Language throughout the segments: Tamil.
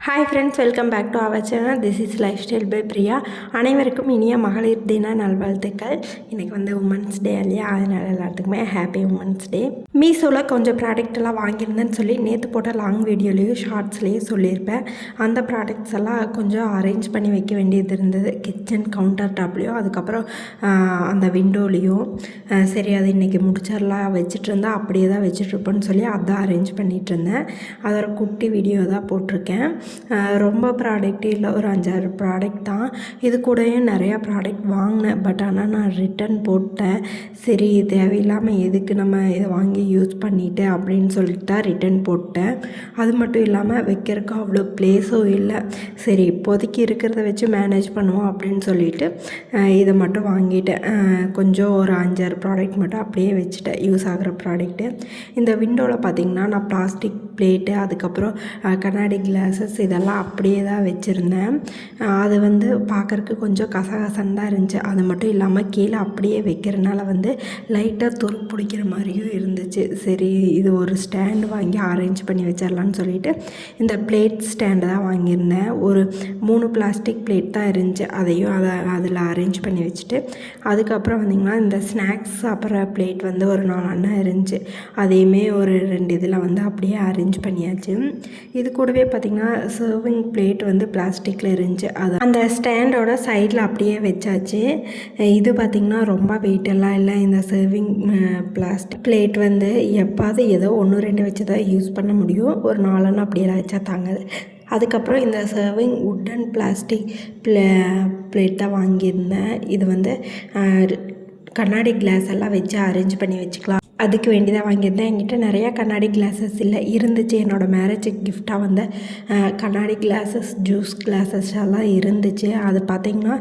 Hi friends, welcome back to our channel. This is life style by Priya. அனைவருக்கும் இனிய மகளிர் தின நல்வாழ்த்துக்கள். இன்றைக்கி வந்து உமன்ஸ் டே இல்லையா, அதனால் எல்லாத்துக்குமே ஹாப்பி உமன்ஸ் டே. மீஷோவில் கொஞ்சம் ப்ராடக்டெல்லாம் வாங்கியிருந்தேன்னு சொல்லி நேற்று போட்ட லாங் வீடியோலேயும் ஷார்ட்ஸ்லேயும் சொல்லியிருப்பேன். அந்த ப்ராடக்ட்ஸ் எல்லாம் கொஞ்சம் அரேஞ்ச் பண்ணி வைக்க வேண்டியது இருந்தது, கிச்சன் கவுண்டர் டாப்லேயும் அதுக்கப்புறம் அந்த விண்டோலேயும். சரி, அது இன்றைக்கி முடிச்சிடலாம், வச்சுட்டு இருந்தால் அப்படியே தான் வச்சுட்ருப்போன்னு சொல்லி அதான் அரேஞ்ச் பண்ணிகிட்டு இருந்தேன். அதோட குட்டி வீடியோ தான் போட்டிருக்கேன். ரொம்ப ப்ராடக்ட் இல்லை, ஒரு 5-6 ப்ராடக்ட் தான். இது கூடயும் நிறையா ப்ராடக்ட் வாங்கினேன். பட் ஆனால் நான் ரிட்டன் போட்டேன். சரி, தேவையில்லாமல் எதுக்கு நம்ம இதை வாங்கி யூஸ் பண்ணிவிட்டு அப்படின்னு சொல்லிட்டு தான் ரிட்டன் போட்டேன். அது மட்டும் இல்லாமல் வைக்கிறதுக்கு அவ்வளோ ப்ளேஸும் இல்லை. சரி, இப்போதைக்கு இருக்கிறத வச்சு மேனேஜ் பண்ணுவோம் அப்படின்னு சொல்லிட்டு இதை மட்டும் வாங்கிட்டேன். கொஞ்சம் ஒரு 5-6 ப்ராடக்ட் மட்டும் அப்படியே வச்சுட்டேன், யூஸ் ஆகிற ப்ராடக்ட்டு. இந்த விண்டோவில் பார்த்திங்கன்னா நான் பிளாஸ்டிக் பிளேட்டு, அதுக்கப்புறம் கண்ணாடி கிளாஸஸ் இதெல்லாம் அப்படியே தான் வச்சுருந்தேன். அது வந்து பார்க்குறக்கு கொஞ்சம் கசகசன்னு தான் இருந்துச்சு. அது மட்டும் இல்லாமல் கீழே அப்படியே வைக்கிறனால வந்து லைட்டாக துரு பிடிக்கிற மாதிரியும் இருந்துச்சு. சரி, இது ஒரு ஸ்டாண்டு வாங்கி அரேஞ்ச் பண்ணி வச்சிடலான்னு சொல்லிட்டு இந்த பிளேட் ஸ்டாண்டு தான் வாங்கியிருந்தேன். ஒரு 3 பிளாஸ்டிக் பிளேட் தான் இருந்துச்சு. அதையும் அதில் அரேஞ்ச் பண்ணி வச்சுட்டு, அதுக்கப்புறம் வந்திங்கன்னா இந்த ஸ்நாக்ஸ் சாப்பிட்ற பிளேட் வந்து ஒரு 4 இருந்துச்சு. அதையுமே ஒரு 2 இதில் வந்து அப்படியே அரேஞ்ச் பண்ணியாச்சு. இது கூடவே பார்த்திங்கன்னா சர்விங் பிளேட் வந்து பிளாஸ்டிக்கில் இருந்துச்சு. அது அந்த ஸ்டாண்டோட சைடில் அப்படியே வச்சாச்சு. இது பார்த்திங்கன்னா ரொம்ப வெயிட்டெல்லாம் இல்லை. இந்த சர்விங் பிளாஸ்டிக் பிளேட் வந்து எப்பாவது ஏதோ 1-2 வச்சு தான் யூஸ் பண்ண முடியும். ஒரு 4 அப்படியெல்லாம் வச்சா தாங்காது. அதுக்கப்புறம் இந்த சர்விங் உட்டன் பிளாஸ்டிக் பிளேட் தான் வாங்கியிருந்தேன். இது வந்து கண்ணாடி கிளாஸ் எல்லாம் வச்சு அரேஞ்ச் பண்ணி வச்சுக்கலாம், அதுக்கு வேண்டி தான் வாங்கியிருந்தேன். என்கிட்ட நிறையா கண்ணாடி கிளாஸஸ் இல்லை, இருந்துச்சு. என்னோடய மேரேஜுக்கு கிஃப்டாக வந்த கண்ணாடி கிளாஸஸ், ஜூஸ் கிளாஸஸ் எல்லாம் இருந்துச்சு. அது பார்த்திங்கன்னா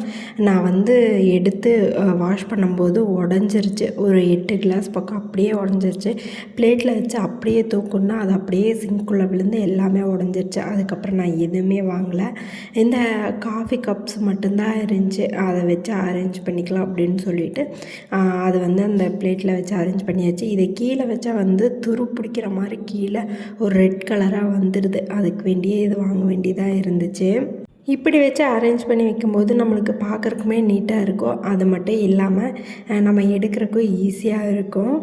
நான் வந்து எடுத்து வாஷ் பண்ணும்போது உடஞ்சிருச்சு. ஒரு 8 கிளாஸ் பக்கம் அப்படியே உடஞ்சிருச்சு. பிளேட்டில் வச்சு அப்படியே தூக்குன்னா அது அப்படியே சிங்க்குள்ளே விழுந்து எல்லாமே உடஞ்சிருச்சு. அதுக்கப்புறம் நான் எதுவுமே வாங்கலை. இந்த காஃபி கப்ஸ் மட்டும்தான் இருந்துச்சு. அதை வச்சு அரேஞ்ச் பண்ணிக்கலாம் அப்படின்னு சொல்லிட்டு அது வந்து அந்த பிளேட்டில் வச்சு அரேஞ்ச் பண்ணியாச்சு. இதை கீழே வச்சா வந்து துரு பிடிக்கிற மாதிரி கீழே ஒரு ரெட் கலராக வந்துடுது. அதுக்கு வேண்டியே இது வாங்க வேண்டியதாக இருந்துச்சு. இப்படி வச்சு அரேஞ்ச் பண்ணி வைக்கும்போது நம்மளுக்கு பார்க்குறக்குமே நீட்டாக இருக்கும். அது மட்டும் இல்லாமல் நம்ம எடுக்கிறக்கும் ஈஸியாக இருக்கும்.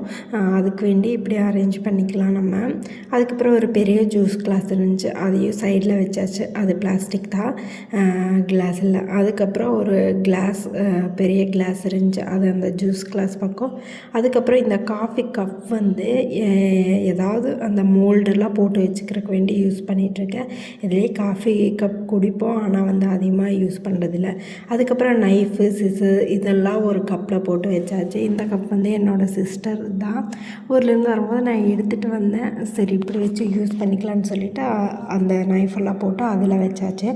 அதுக்கு வேண்டி இப்படி அரேஞ்ச் பண்ணிக்கலாம் நம்ம. அதுக்கப்புறம் ஒரு பெரிய ஜூஸ் கிளாஸ் இருந்துச்சு, அதையும் சைடில் வச்சாச்சு. அது பிளாஸ்டிக் தான், கிளாஸ் இல்லை. அதுக்கப்புறம் ஒரு கிளாஸ், பெரிய கிளாஸ் இருந்துச்சு, அது அந்த ஜூஸ் கிளாஸ் பக்கம். அதுக்கப்புறம் இந்த காஃபி கப் வந்து ஏதாவது அந்த மோல்டெல்லாம் போட்டு வச்சுக்கிறதுக்கு வேண்டி யூஸ் பண்ணிகிட்ருக்கேன். இதுலேயே காஃபி கப் குடிப்போம், நான் வந்து அதிகமாக யூஸ் பண்ணுறதில்ல. அதுக்கப்புறம் நைஃபு, சிசர் இதெல்லாம் ஒரு கப்பில் போட்டு வச்சாச்சு. இந்த கப் வந்து என்னோடய சிஸ்டர் தான் ஊர்லேருந்து வரும்போது நான் எடுத்துகிட்டு வந்தேன். சரி, இப்படி வச்சு யூஸ் பண்ணிக்கலான்னு சொல்லிவிட்டு அந்த நைஃபெல்லாம் போட்டு அதில் வச்சாச்சு.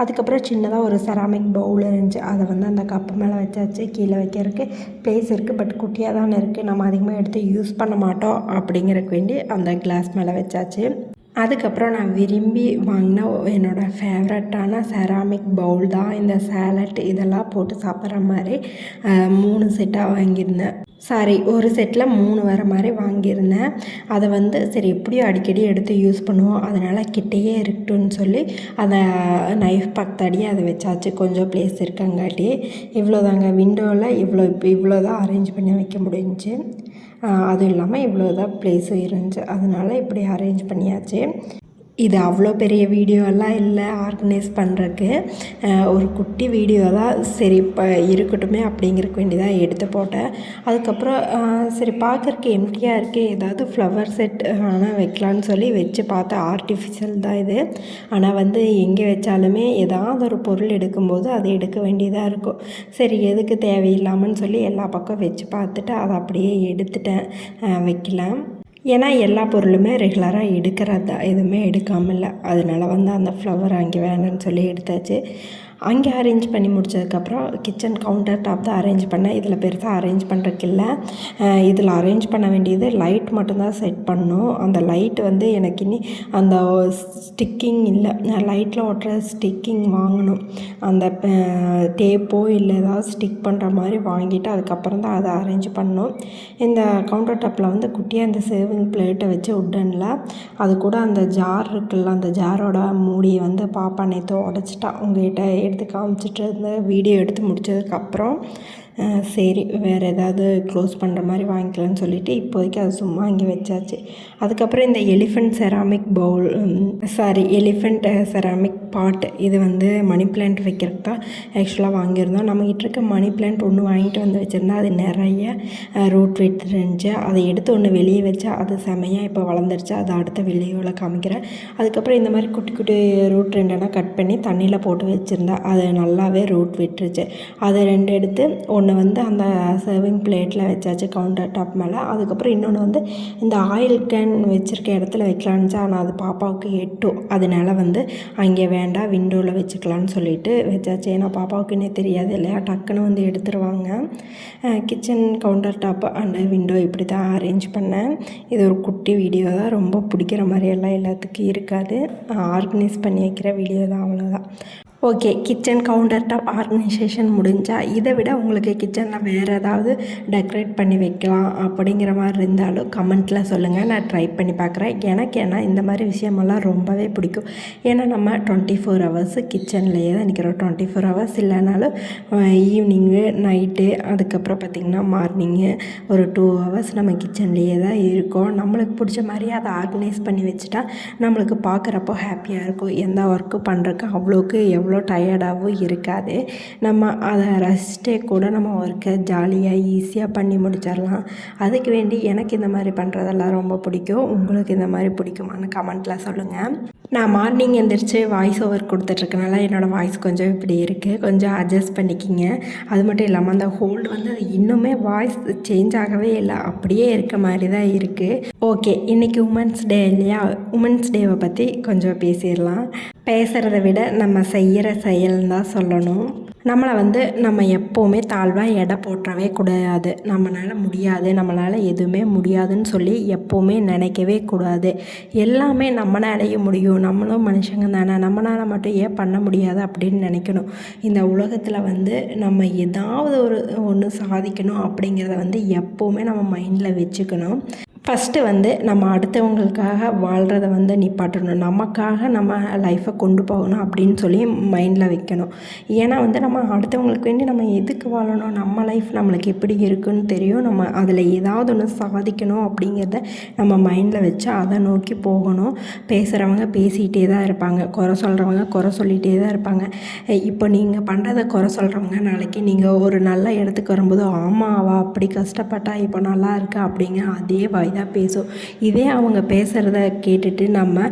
அதுக்கப்புறம் சின்னதாக ஒரு செராமிக் பவுல் இருந்துச்சு, அதை வந்து அந்த கப்பு மேலே வச்சாச்சு. கீழே வைக்கிறதுக்கு ப்ளேஸ் இருக்குது, பட் குட்டியாக தானே இருக்குது, நம்ம அதிகமாக எடுத்து யூஸ் பண்ண மாட்டோம் அப்படிங்கிறக்கு வேண்டி அந்த கிளாஸ் மேலே வச்சாச்சு. அதுக்கப்புறம் நான் விரும்பி வாங்கின என்னோடய ஃபேவரட்டான செராமிக் பவுல் தான் இந்த சேலட் இதெல்லாம் போட்டு சாப்பிட்ற மாதிரி 3 செட்டாக வாங்கியிருந்தேன். சாரி, ஒரு செட்டில் 3 வர மாதிரி வாங்கியிருந்தேன். அதை வந்து சரி எப்படியும் அடிக்கடி எடுத்து யூஸ் பண்ணுவோம், அதனால் கிட்டேயே இருக்கட்டும்னு சொல்லி அந்த நைஃப் பக்கத்தாடியே அதை வச்சாச்சு. கொஞ்சம் ப்ளேஸ் இருக்கங்காட்டி இவ்வளோதாங்க. விண்டோவில் இவ்வளோ தான் அரேஞ்ச் பண்ணி வைக்க முடிஞ்சிச்சு. அதுவும் இல்லாமல் இவ்வளோ தான் ப்ளேஸும் இருந்துச்சு, அதனால் இப்படி அரேஞ்ச் பண்ணியாச்சு. இது அவ்வளோ பெரிய வீடியோலாம் இல்லை ஆர்கனைஸ் பண்ணுறதுக்கு, ஒரு குட்டி வீடியோ தான். சரி, இப்போ இருக்கட்டுமே அப்படிங்கிறக்கு வேண்டியதாக எடுத்து போட்டேன். அதுக்கப்புறம் சரி பார்க்குறக்கு எம்டியாக இருக்குது, ஏதாவது ஃப்ளவர் செட் ஆனால் வைக்கலான்னு சொல்லி வச்சு பார்த்தேன். ஆர்டிஃபிஷியல் தான் இது, ஆனால் வந்து எங்கே வச்சாலுமே ஏதாவது ஒரு பொருள் எடுக்கும்போது அதை எடுக்க வேண்டியதாக இருக்கும். சரி, எதுக்கு தேவையில்லாமன்னு சொல்லி எல்லா பக்கம் வச்சு பார்த்துட்டு அதை அப்படியே எடுத்துட்டேன், வைக்கலாம். ஏன்னா எல்லா பொருளுமே ரெகுலராக எடுக்கிறது தான், எதுவுமே எடுக்காமல் இல்லை. அதனால் வந்து அந்த ஃப்ளவர் அங்கே வேணும்னு சொல்லி எடுத்தாச்சு. அங்கே அரேஞ்ச் பண்ணி முடிச்சதுக்கப்புறம் கிச்சன் கவுண்டர் டாப் தான் அரேஞ்ச் பண்ணேன். இதில் பெருசாக அரேஞ்ச் பண்ணுறதுக்கு இல்லை. இதில் அரேஞ்ச் பண்ண வேண்டியது லைட் மட்டும்தான் செட் பண்ணணும். அந்த லைட் வந்து எனக்கு இனி அந்த ஸ்டிக்கிங் இல்லை, லைட்டில் ஒட்டுற ஸ்டிக்கிங் வாங்கணும். அந்த டேப்போ இல்லை ஏதாவது ஸ்டிக் பண்ணுற மாதிரி வாங்கிட்டு அதுக்கப்புறம் தான் அதை அரேஞ்ச் பண்ணணும். இந்த கவுண்டர் டாப்பில் வந்து குட்டியாக இந்த சேவிங் பிளேட்டை வச்சு உட்டனில் அது கூட அந்த ஜார் இருக்குல்ல, அந்த ஜாரோட மூடியை வந்து பாப்பா நேற்று உடச்சிட்டா. உங்கள்கிட்ட எடுத்து காமிச்சிட்டு இருந்த வீடியோ எடுத்து முடித்ததுக்கப்புறம் சரி வேறு ஏதாவது க்ளோஸ் பண்ணுற மாதிரி வாங்கிக்கலான்னு சொல்லிவிட்டு இப்போதைக்கு அது சும்மா இங்கே வச்சாச்சு. அதுக்கப்புறம் இந்த எலிஃபெண்ட் செராமிக் பாட், இது வந்து மணி பிளான்ட் வைக்கிறதுக்கு தான் ஆக்சுவலாக வாங்கியிருந்தோம். நம்மகிட்ட இருக்க மணி பிளான்ட் ஒன்று வாங்கிட்டு வந்து வச்சுருந்தா அது நிறைய ரூட் விட்டுருந்துச்சு. அதை எடுத்து ஒன்று வெளியே வச்சா அது செமையாக இப்போ வளர்ந்துருச்சு. அதை அடுத்த வீடியோவில் காமிக்கிறேன். அதுக்கப்புறம் இந்த மாதிரி குட்டி குட்டி ரூட் ரெண்டெல்லாம் கட் பண்ணி தண்ணியில் போட்டு வச்சுருந்தேன். அது நல்லாவே ரூட் விட்டுருச்சு. அதை 2 எடுத்து ஒன்று வந்து அந்த சர்விங் பிளேட்டில் வச்சாச்சு கவுண்டர் டாப் மேலே. அதுக்கப்புறம் இன்னொன்று வந்து இந்த ஆயில் கேன் வச்சுருக்க இடத்துல வைக்கலான்னுச்சு. ஆனால் அது பாப்பாவுக்கு எட்டும், அதனால வந்து அங்கே வேண்டாம் விண்டோவில் வச்சுக்கலான்னு சொல்லிட்டு வச்சாச்சு. ஏன்னா பாப்பாவுக்கு இன்னும் தெரியாது இல்லையா, டக்குன்னு வந்து எடுத்துருவாங்க. Kitchen counter top and window இப்படி தான் அரேஞ்ச் பண்ணேன். இது ஒரு குட்டி வீடியோ தான், ரொம்ப பிடிக்கிற மாதிரியெல்லாம் எல்லாத்துக்கும் இருக்காது. ஆர்கனைஸ் பண்ணி வைக்கிற வீடியோ தான், அவ்வளோதான். Okay, kitchen counter top organisation முடிஞ்சால் இதை விட உங்களுக்கு கிச்சனில் வேறு ஏதாவது டெக்கரேட் பண்ணி வைக்கலாம் அப்படிங்கிற மாதிரி இருந்தாலும் கமெண்ட்டில் சொல்லுங்கள். நான் ட்ரை பண்ணி பார்க்குறேன். எனக்கு ஏன்னா இந்த மாதிரி விஷயமெல்லாம் ரொம்பவே பிடிக்கும். ஏன்னா நம்ம 24 ஹவர்ஸு கிச்சன்லேயே தான் நிற்கிறோம். 24 ஹவர்ஸ் இல்லைனாலும் ஈவினிங்கு, நைட்டு, அதுக்கப்புறம் பார்த்திங்கன்னா மார்னிங்கு ஒரு 2 ஹவர்ஸ் நம்ம கிச்சன்லேயே தான் இருக்கோம். நம்மளுக்கு பிடிச்ச மாதிரி அதை ஆர்கனைஸ் பண்ணி வச்சுட்டா நம்மளுக்கு பார்க்குறப்போ ஹாப்பியாக இருக்கும். எந்த ஒர்க்கும் பண்ணுறதுக்கு அவ்வளோக்கு எவ்வளோ டயர்டாகவும் இருக்காது. நம்ம அதை ரசிச்சிட்டே கூட நம்ம ஒர்க்கை ஜாலியாக ஈஸியாக பண்ணி முடிச்சிடலாம். அதுக்கு வேண்டி எனக்கு இந்த மாதிரி பண்ணுறதெல்லாம் ரொம்ப பிடிக்கும். உங்களுக்கு இந்த மாதிரி பிடிக்குமான்னு கமெண்ட்டில் சொல்லுங்கள். நான் மார்னிங் எழுந்திரிச்சு வாய்ஸ் ஓவர் கொடுத்துட்ருக்கனால என்னோடய வாய்ஸ் கொஞ்சம் இப்படி இருக்குது, கொஞ்சம் அட்ஜஸ்ட் பண்ணிக்கிங்க. அது மட்டும் இல்லாமல் அந்த ஹோல்டு வந்து அது இன்னுமே வாய்ஸ் சேஞ்ச் ஆகவே இல்லை, அப்படியே இருக்க மாதிரி தான் இருக்குது. ஓகே, இன்றைக்கி உமன்ஸ் டே இல்லையா, உமன்ஸ் டேவை பற்றி கொஞ்சம் பேசிடலாம். பேசுகிறத விட நம்ம செய்கிற செயல்னு தான் சொல்லணும். நம்மளை வந்து நம்ம எப்போவுமே தாழ்வாக எடை போட்டுறவே கூடாது. நம்மளால் முடியாது, நம்மளால் எதுவுமே முடியாதுன்னு சொல்லி எப்போவுமே நினைக்கவே கூடாது. எல்லாமே நம்மளாலேயே முடியும், நம்மளும் மனுஷங்க தானே, நம்மளால் மட்டும் ஏன் பண்ண முடியாது அப்படின்னு நினைக்கணும். இந்த உலகத்தில் வந்து நம்ம ஏதாவது ஒன்று சாதிக்கணும் அப்படிங்கிறத வந்து எப்போவுமே நம்ம மைண்டில் வச்சுக்கணும். ஃபஸ்ட்டு வந்து நம்ம அடுத்தவங்களுக்காக வாழ்கிறத வந்து நிப்பாட்டணும். நமக்காக நம்ம லைஃப்பை கொண்டு போகணும் அப்படின்னு சொல்லி மைண்டில் வைக்கணும். ஏன்னா வந்து நம்ம அடுத்தவங்களுக்கு வேண்டி நம்ம எதுக்கு வாழணும், நம்ம லைஃப் நம்மளுக்கு எப்படி இருக்குன்னு தெரியும். நம்ம அதில் ஏதாவது ஒன்று சாதிக்கணும் அப்படிங்கிறத நம்ம மைண்டில் வச்சு அதை நோக்கி போகணும். பேசுகிறவங்க பேசிகிட்டே தான் இருப்பாங்க, குறை சொல்கிறவங்க குறை சொல்லிகிட்டே தான் இருப்பாங்க. இப்போ நீங்கள் பண்ணுறதை குறை சொல்கிறவங்க நாளைக்கு நீங்கள் ஒரு நல்ல இடத்துக்கு வரும்போது ஆமாவா அப்படி கஷ்டப்பட்டா இப்போ நல்லா இருக்கா அப்படிங்க அதே வாய் தான் பேசும். இதே அவங்க பேசுகிறத கேட்டுட்டு நம்ம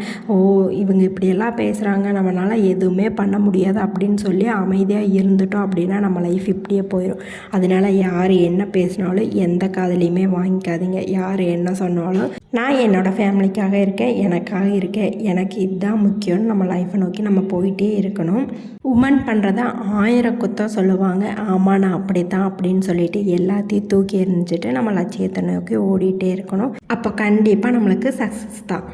இவங்க இப்படியெல்லாம் பேசுகிறாங்க, நம்மளால் எதுவுமே பண்ண முடியாது அப்படின்னு சொல்லி அமைதியாக இருந்துட்டோம் அப்படின்னா நம்ம லைஃப் இப்படியே போயிடும். அதனால் யார் என்ன பேசினாலும் எந்த காதலையுமே வாங்கிக்காதீங்க. யார் என்ன சொன்னாலும் நான் என்னோடய ஃபேமிலிக்காக இருக்கேன், எனக்காக இருக்கேன், எனக்கு இதுதான் முக்கியம்னு நம்ம லைஃப்பை நோக்கி நம்ம போயிட்டே இருக்கணும். உமன் பண்ணுறத 1000 குத்தம் சொல்லுவாங்க, ஆமாம் நான் அப்படி தான் அப்படின்னு சொல்லிட்டு எல்லாத்தையும் தூக்கி எறிஞ்சிட்டு நம்ம லட்சியத்தை நோக்கி ஓடிட்டே இருக்கணும். அப்போ கண்டிப்பாக நம்மளுக்கு சக்ஸஸ் தான்.